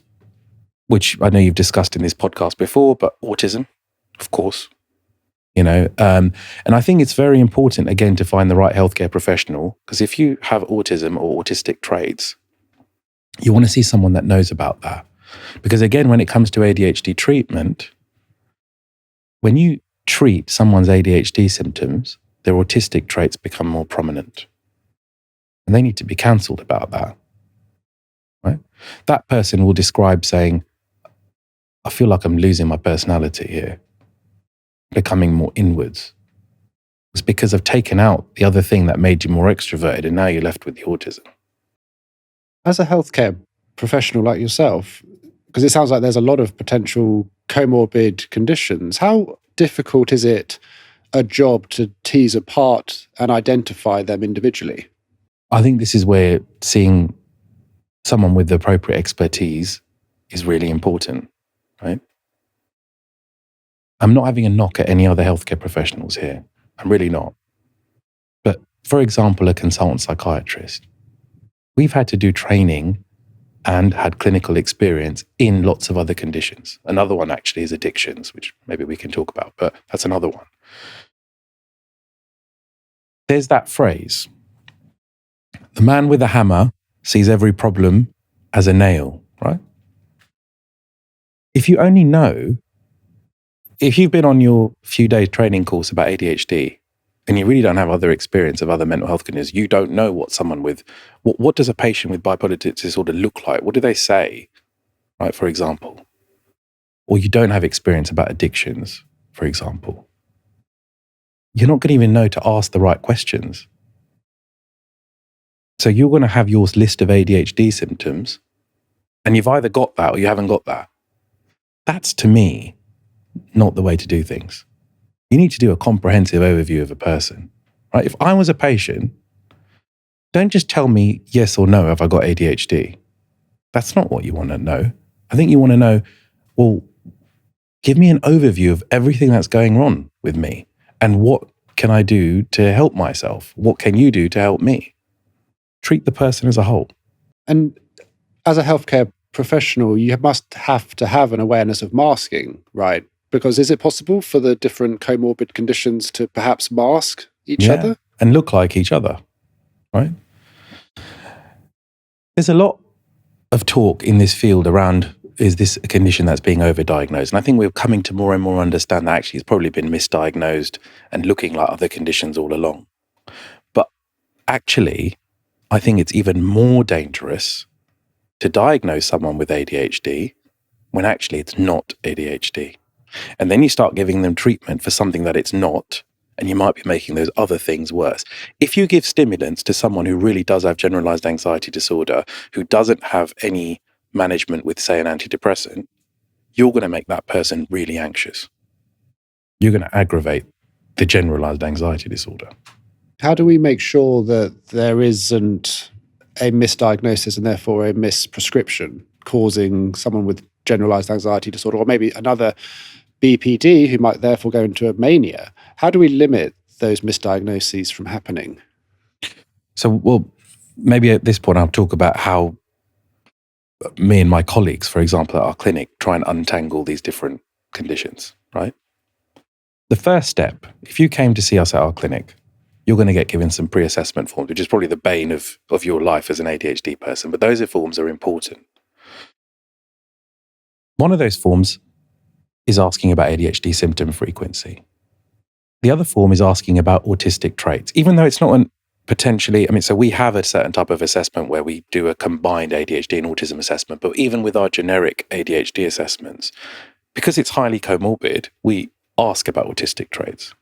which I know you've discussed in this podcast before, but autism, of course, and I think it's very important, again, to find the right healthcare professional, because if you have autism or autistic traits, you want to see someone that knows about that. Because again, when it comes to ADHD treatment, when you treat someone's ADHD symptoms, their autistic traits become more prominent. And they need to be counseled about that. Right? That person will describe saying, I feel like I'm losing my personality here, becoming more inwards. It's because I've taken out the other thing that made you more extroverted, and now you're left with the autism. As a healthcare professional like yourself, because it sounds like there's a lot of potential comorbid conditions, how difficult is it a job to tease apart and identify them individually? I think this is where seeing someone with the appropriate expertise is really important, right? I'm not having a knock at any other healthcare professionals here. I'm really not. But for example, a consultant psychiatrist, we've had to do training and had clinical experience in lots of other conditions. Another one actually is addictions, which maybe we can talk about, but that's another one. There's that phrase, the man with a hammer sees every problem as a nail, right? If you only know, if you've been on your few day training course about ADHD and you really don't have other experience of other mental health conditions, you don't know what someone with, what does a patient with bipolar disorder look like? What do they say, right, for example? Or you don't have experience about addictions, for example. You're not going to even know to ask the right questions. So you're going to have your list of ADHD symptoms, and you've either got that or you haven't got that. That's, to me, not the way to do things. You need to do a comprehensive overview of a person, right? If I was a patient, don't just tell me yes or no, have I got ADHD? That's not what you want to know. I think you want to know, well, give me an overview of everything that's going on with me and what can I do to help myself? What can you do to help me? Treat the person as a whole. And as a healthcare professional, you must have to have an awareness of masking, right? Because is it possible for the different comorbid conditions to perhaps mask each other? And look like each other, right? There's a lot of talk in this field around, is this a condition that's being overdiagnosed? And I think we're coming to more and more understand that actually it's probably been misdiagnosed and looking like other conditions all along. But actually, I think it's even more dangerous to diagnose someone with ADHD when actually it's not ADHD. And then you start giving them treatment for something that it's not, and you might be making those other things worse. If you give stimulants to someone who really does have generalized anxiety disorder, who doesn't have any management with, say, an antidepressant, you're going to make that person really anxious. You're going to aggravate the generalized anxiety disorder. How do we make sure that there isn't a misdiagnosis and therefore a misprescription causing someone with generalized anxiety disorder, or maybe another BPD who might therefore go into a mania? How do we limit those misdiagnoses from happening? So, well, maybe at this point I'll talk about how me and my colleagues, for example, at our clinic, try and untangle these different conditions, right? The first step, if you came to see us at our clinic, you're going to get given some pre-assessment forms, which is probably the bane of your life as an ADHD person, but those forms are important. One of those forms is asking about ADHD symptom frequency. The other form is asking about autistic traits, even though it's not so we have a certain type of assessment where we do a combined ADHD and autism assessment, but even with our generic ADHD assessments, because it's highly comorbid, we ask about autistic traits.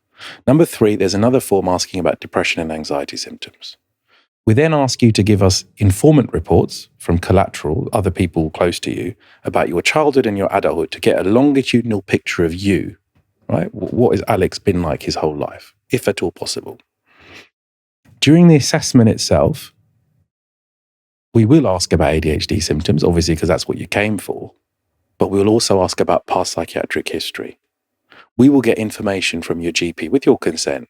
Number 3, there's another form asking about depression and anxiety symptoms. We then ask you to give us informant reports from collateral, other people close to you, about your childhood and your adulthood to get a longitudinal picture of you, right? What has Alex been like his whole life, if at all possible? During the assessment itself, we will ask about ADHD symptoms, obviously, because that's what you came for, but we'll also ask about past psychiatric history. We will get information from your GP, with your consent,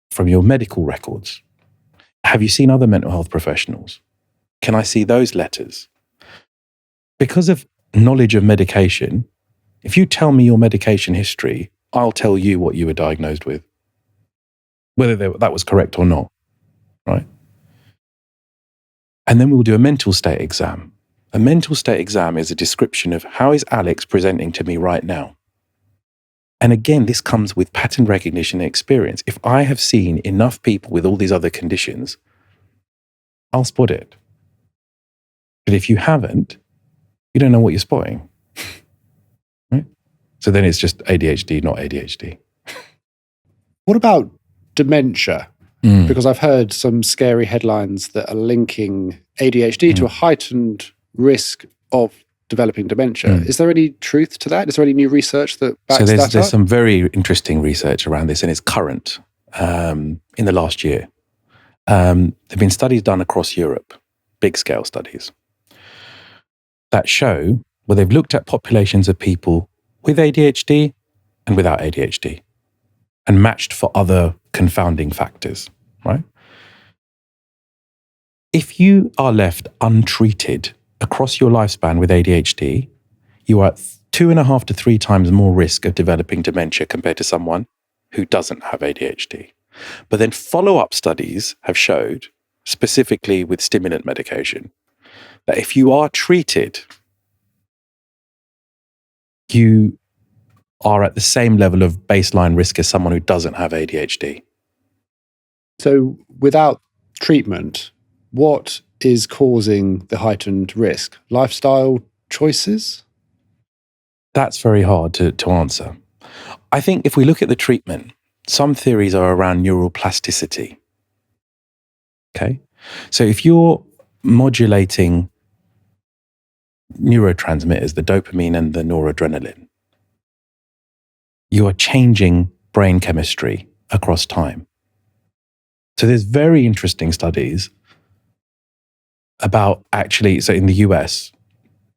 from your medical records. Have you seen other mental health professionals? Can I see those letters? Because of knowledge of medication, if you tell me your medication history, I'll tell you what you were diagnosed with, whether that was correct or not, right? And then we'll do a mental state exam. A mental state exam is a description of how is Alex presenting to me right now. And again, this comes with pattern recognition and experience. If I have seen enough people with all these other conditions, I'll spot it. But if you haven't, you don't know what you're spotting. Right? So then it's just ADHD, not ADHD. What about dementia? Because I've heard some scary headlines that are linking ADHD to a heightened risk of developing dementia. Is there any truth to that? Is there any new research that backs that up? There's some very interesting research around this, and it's current in the last year. There have been studies done across Europe, big-scale studies, that show where they've looked at populations of people with ADHD and without ADHD and matched for other confounding factors, right? If you are left untreated across your lifespan with ADHD, you are at 2.5 to 3 times more risk of developing dementia compared to someone who doesn't have ADHD. But then follow-up studies have showed, specifically with stimulant medication, that if you are treated, you are at the same level of baseline risk as someone who doesn't have ADHD. So without treatment, what is causing the heightened risk? Lifestyle choices? That's very hard to answer. I think if we look at the treatment, some theories are around neuroplasticity. Okay? So if you're modulating neurotransmitters, the dopamine and the noradrenaline, you are changing brain chemistry across time. So there's very interesting studies about actually, so in the US,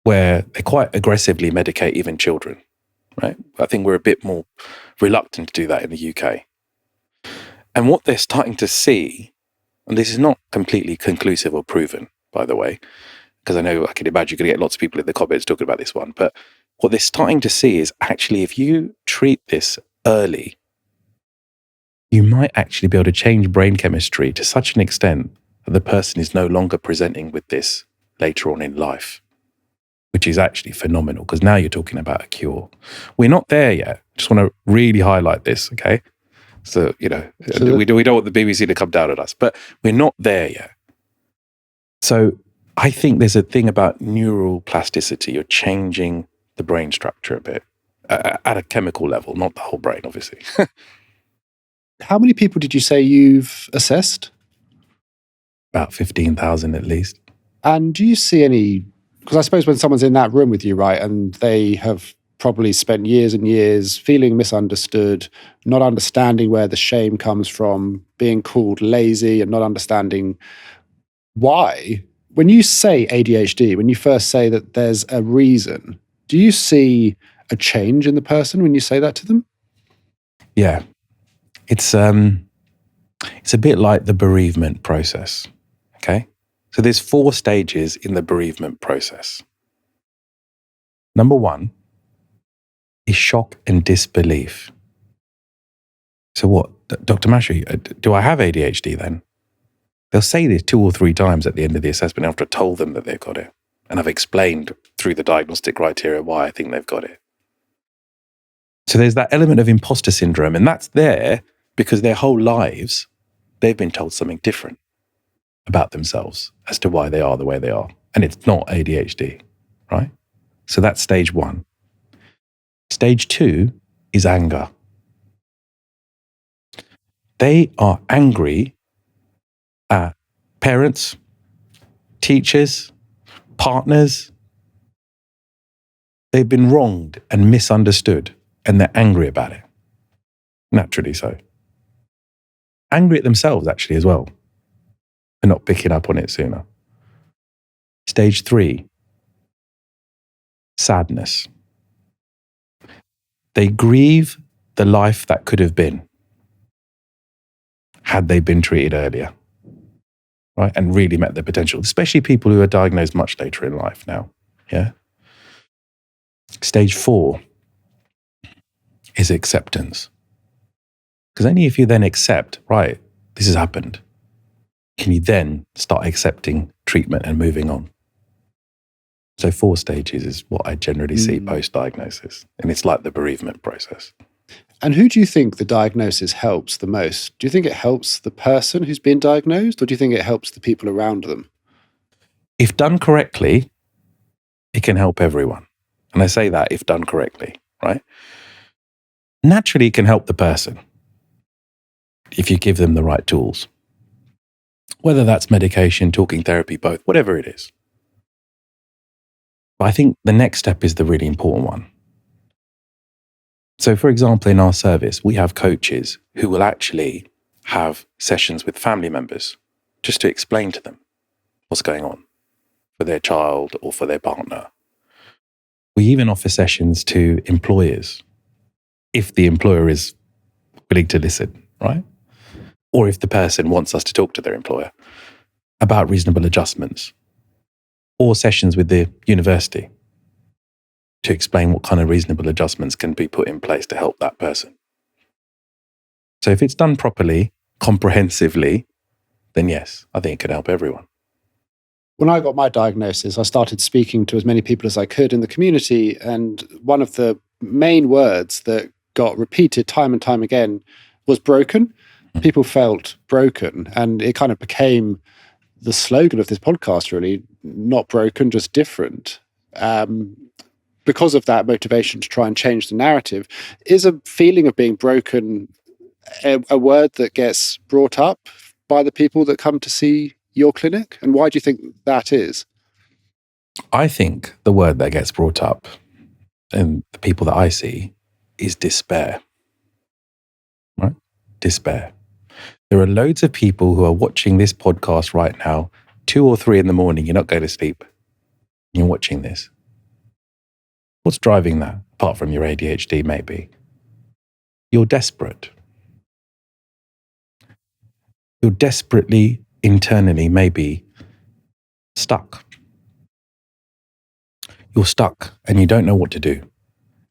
where they quite aggressively medicate even children, right? I think we're a bit more reluctant to do that in the UK. And what they're starting to see, and this is not completely conclusive or proven, by the way, because I know I can imagine you're going to get lots of people in the comments talking about this one, but what they're starting to see is actually if you treat this early, you might actually be able to change brain chemistry to such an extent that the person is no longer presenting with this later on in life, which is actually phenomenal because now you're talking about a cure. We're not there yet. Just want to really highlight this, okay? So, we don't want the BBC to come down on us, but we're not there yet. So I think there's a thing about neural plasticity. You're changing the brain structure a bit at a chemical level, not the whole brain, obviously. How many people did you say you've assessed? About 15,000 at least. And do you see any, because I suppose when someone's in that room with you, right, and they have probably spent years and years feeling misunderstood, not understanding where the shame comes from, being called lazy and not understanding why. When you say ADHD, when you first say that there's a reason, do you see a change in the person when you say that to them? Yeah. It's a bit like the bereavement process. Okay, so there's 4 stages in the bereavement process. Number 1 is shock and disbelief. So what, Dr. Mashru, do I have ADHD then? They'll say this 2 or 3 times at the end of the assessment after I've told them that they've got it. And I've explained through the diagnostic criteria why I think they've got it. So there's that element of imposter syndrome, and that's there because their whole lives, they've been told something different about themselves as to why they are the way they are. And it's not ADHD, right? So that's stage 1. Stage 2 is anger. They are angry at parents, teachers, partners. They've been wronged and misunderstood, and they're angry about it. Naturally so. Angry at themselves, actually, as well, for not picking up on it sooner. Stage 3, sadness. They grieve the life that could have been had they been treated earlier, right? And really met their potential, especially people who are diagnosed much later in life now, yeah? Stage 4 is acceptance. Because only if you then accept, right, this has happened, can you then start accepting treatment and moving on. So 4 stages is what I generally see post-diagnosis. And it's like the bereavement process. And who do you think the diagnosis helps the most? Do you think it helps the person who's been diagnosed, or do you think it helps the people around them? If done correctly, it can help everyone. And I say that if done correctly, right? Naturally, it can help the person if you give them the right tools. Whether that's medication, talking therapy, both, whatever it is. But I think the next step is the really important one. So, for example, in our service, we have coaches who will actually have sessions with family members just to explain to them what's going on for their child or for their partner. We even offer sessions to employers if the employer is willing to listen, right? Or if the person wants us to talk to their employer about reasonable adjustments, or sessions with the university to explain what kind of reasonable adjustments can be put in place to help that person. So if it's done properly, comprehensively, then yes, I think it could help everyone. When I got my diagnosis, I started speaking to as many people as I could in the community. And one of the main words that got repeated time and time again was broken. People felt broken. And it kind of became the slogan of this podcast, really, not broken, just different. Because of that motivation to try and change the narrative, is a feeling of being broken a word that gets brought up by the people that come to see your clinic? And why do you think that is? I think the word that gets brought up in the people that I see is despair, right? Despair. There are loads of people who are watching this podcast right now, 2 or 3 in the morning, you're not going to sleep. You're watching this. What's driving that, apart from your ADHD maybe? You're desperate. You're desperately, internally, maybe stuck. You're stuck and you don't know what to do.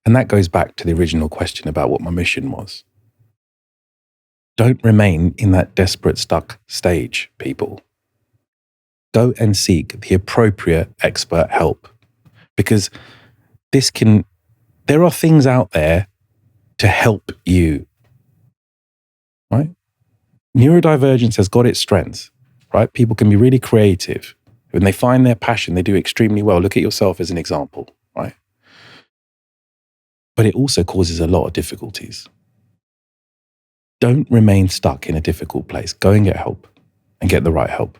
And that goes back to the original question about what my mission was. Don't remain in that desperate, stuck stage, people. Go and seek the appropriate expert help. Because there are things out there to help you, right? Neurodivergence has got its strengths, right? People can be really creative. When they find their passion, they do extremely well. Look at yourself as an example, right? But it also causes a lot of difficulties. Don't remain stuck in a difficult place. Go and get help and get the right help.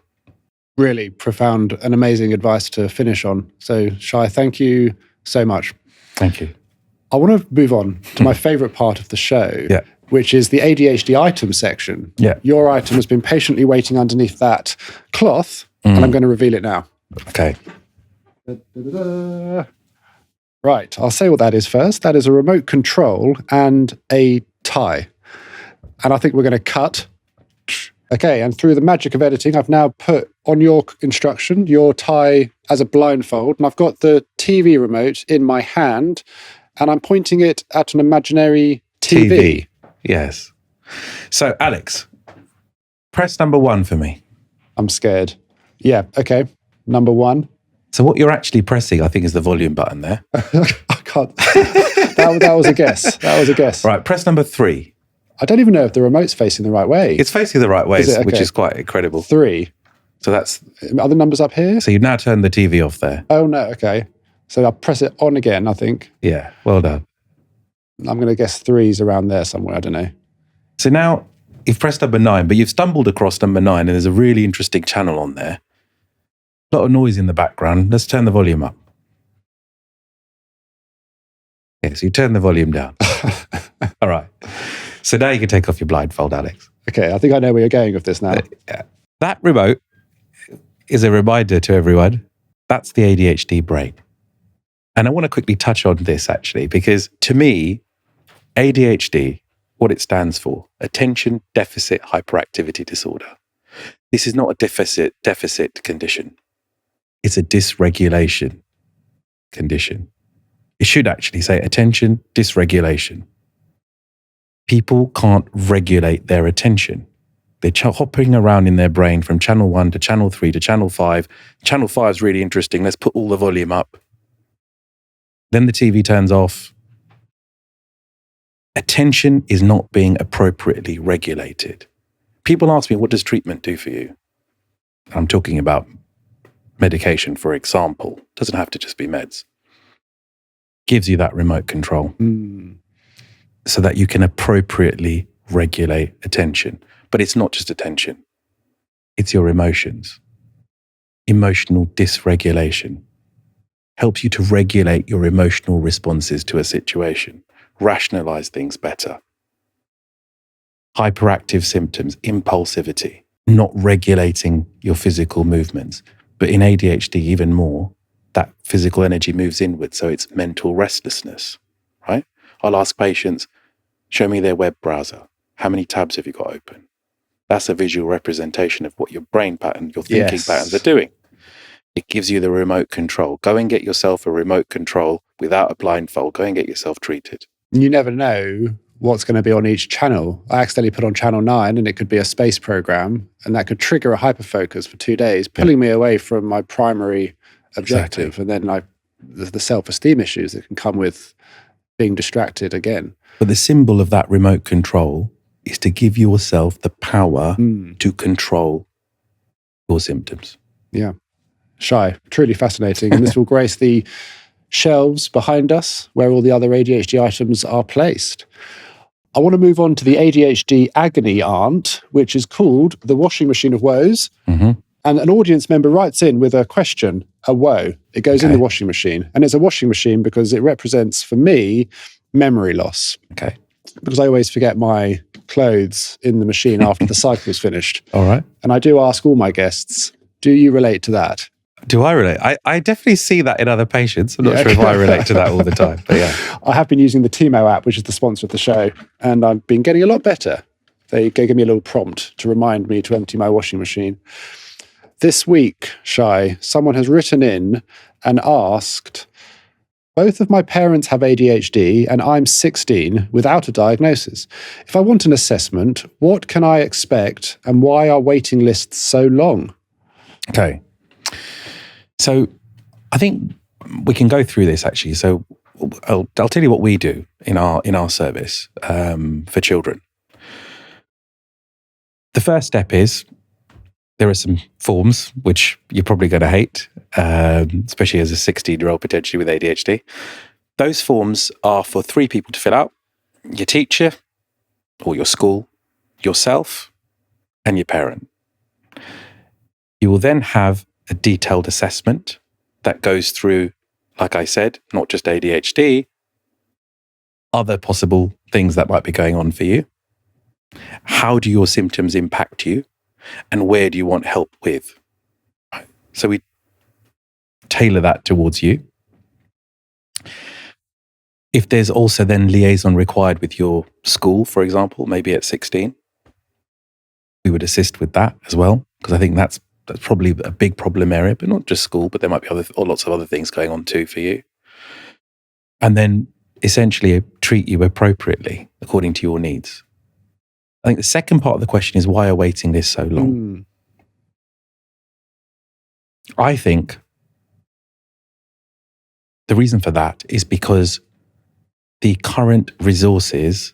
Really profound and amazing advice to finish on. So, Shai, thank you so much. Thank you. I want to move on to my favorite part of the show, which is the ADHD item section. Yeah. Your item has been patiently waiting underneath that cloth, and I'm going to reveal it now. Okay. Right. I'll say what that is first. That is a remote control and a tie. And I think we're going to cut. Okay, and through the magic of editing, I've now put on your instruction your tie as a blindfold, and I've got the TV remote in my hand, and I'm pointing it at an imaginary TV. Yes. So, Alex, press number 1 for me. I'm scared. Yeah, okay. Number 1. So what you're actually pressing, I think, is the volume button there. I can't. That was a guess. That was a guess. Right, press number 3. I don't even know if the remote's facing the right way. It's facing the right way, Is it? Okay. which is quite incredible. 3. So that's... Are the numbers up here? So you've now turned the TV off there. Oh, no, okay. So I'll press it on again, I think. Yeah, well done. I'm going to guess 3's around there somewhere. I don't know. So now you've pressed number 9, but you've stumbled across number 9, and there's a really interesting channel on there. A lot of noise in the background. Let's turn the volume up. Okay, so you turn the volume down. All right. So now you can take off your blindfold, Alex. Okay, I think I know where you're going with this now. That remote is a reminder to everyone. That's the ADHD brain. And I want to quickly touch on this, actually, because to me, ADHD, what it stands for, attention deficit hyperactivity disorder. This is not a deficit condition. It's a dysregulation condition. It should actually say attention dysregulation. People can't regulate their attention. They're hopping around in their brain from channel 1 to channel 3 to channel 5. Channel 5 is really interesting. Let's put all the volume up. Then the TV turns off. Attention is not being appropriately regulated. People ask me, what does treatment do for you? I'm talking about medication, for example. Doesn't have to just be meds. Gives you that remote control. So that you can appropriately regulate attention. But it's not just attention. It's your emotions. Emotional dysregulation helps you to regulate your emotional responses to a situation, rationalize things better. Hyperactive symptoms, impulsivity, not regulating your physical movements. But in ADHD, even more, that physical energy moves inward. So it's mental restlessness, right? I'll ask patients, show me their web browser. How many tabs have you got open? That's a visual representation of what your brain pattern, your thinking patterns are doing. It gives you the remote control. Go and get yourself a remote control without a blindfold. Go and get yourself treated. You never know what's going to be on each channel. I accidentally put on channel 9 and it could be a space program, and that could trigger a hyperfocus for 2 days, pulling me away from my primary objective. Exactly. And then the self-esteem issues that can come with being distracted again. But the symbol of that remote control is to give yourself the power to control your symptoms. Yeah. Shy, truly fascinating. And this will grace the shelves behind us where all the other ADHD items are placed. I want to move on to the ADHD agony aunt, which is called the washing machine of woes. Mm-hmm. And an audience member writes in with a question, a woe. It goes in the washing machine. And it's a washing machine because it represents, for me, memory loss. Okay. Because I always forget my clothes in the machine after the cycle's finished. All right. And I do ask all my guests, do you relate to that? Do I relate? I definitely see that in other patients. I'm not sure if I relate to that all the time, but yeah. I have been using the Tiimo app, which is the sponsor of the show, and I've been getting a lot better. They give me a little prompt to remind me to empty my washing machine. This week, Shy, someone has written in and asked, both of my parents have ADHD and I'm 16 without a diagnosis. If I want an assessment, what can I expect and why are waiting lists so long? Okay. So I think we can go through this actually. So I'll tell you what we do in our service for children. The first step is there are some forms which you're probably going to hate, especially as a 16-year-old potentially with ADHD. Those forms are for 3 people to fill out: your teacher or your school, yourself, and your parent. You will then have a detailed assessment that goes through, like I said, not just ADHD, other possible things that might be going on for you. How do your symptoms impact you? And where do you want help with? So we tailor that towards you. If there's also then liaison required with your school, for example, maybe at 16, we would assist with that as well, because I think that's probably a big problem area, but not just school, but there might be lots of other things going on too for you. And then essentially treat you appropriately according to your needs. I think the second part of the question is, why are waiting lists so long? I think the reason for that is because the current resources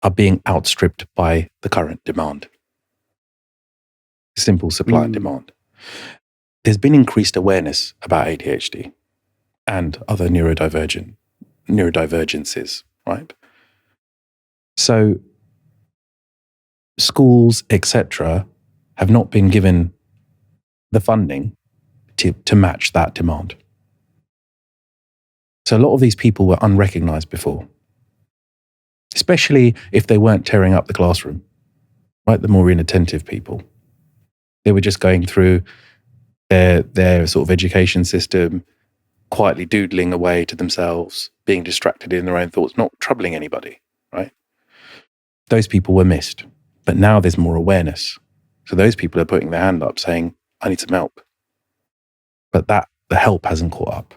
are being outstripped by the current demand. Simple supply and demand. There's been increased awareness about ADHD and other neurodivergences, right? So schools, etc., have not been given the funding to match that demand. So a lot of these people were unrecognized before, especially if they weren't tearing up the classroom, right? The more inattentive people. They were just going through their sort of education system, quietly doodling away to themselves, being distracted in their own thoughts, not troubling anybody, right? Those people were missed. But now there's more awareness. So those people are putting their hand up saying, I need some help. But the help hasn't caught up.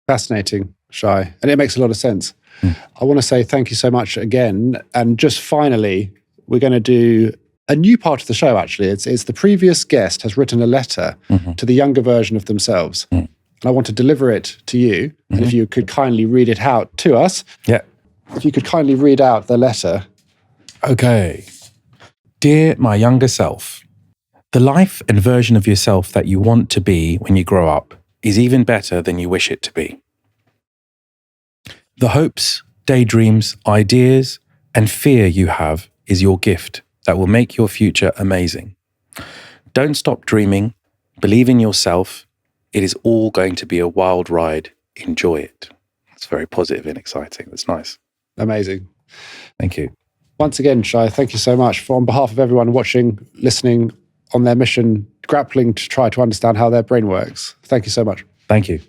Fascinating, Shy. And it makes a lot of sense. I want to say thank you so much again. And just finally, we're going to do a new part of the show, actually. It's the previous guest has written a letter to the younger version of themselves. And I want to deliver it to you. And if you could kindly read it out to us. Yeah. If you could kindly read out the letter. Okay. Dear my younger self, the life and version of yourself that you want to be when you grow up is even better than you wish it to be. The hopes, daydreams, ideas, and fear you have is your gift that will make your future amazing. Don't stop dreaming. Believe in yourself. It is all going to be a wild ride. Enjoy it. It's very positive and exciting. That's nice. Amazing. Thank you. Once again, Shai, thank you so much on behalf of everyone watching, listening, on their mission, grappling to try to understand how their brain works. Thank you so much. Thank you.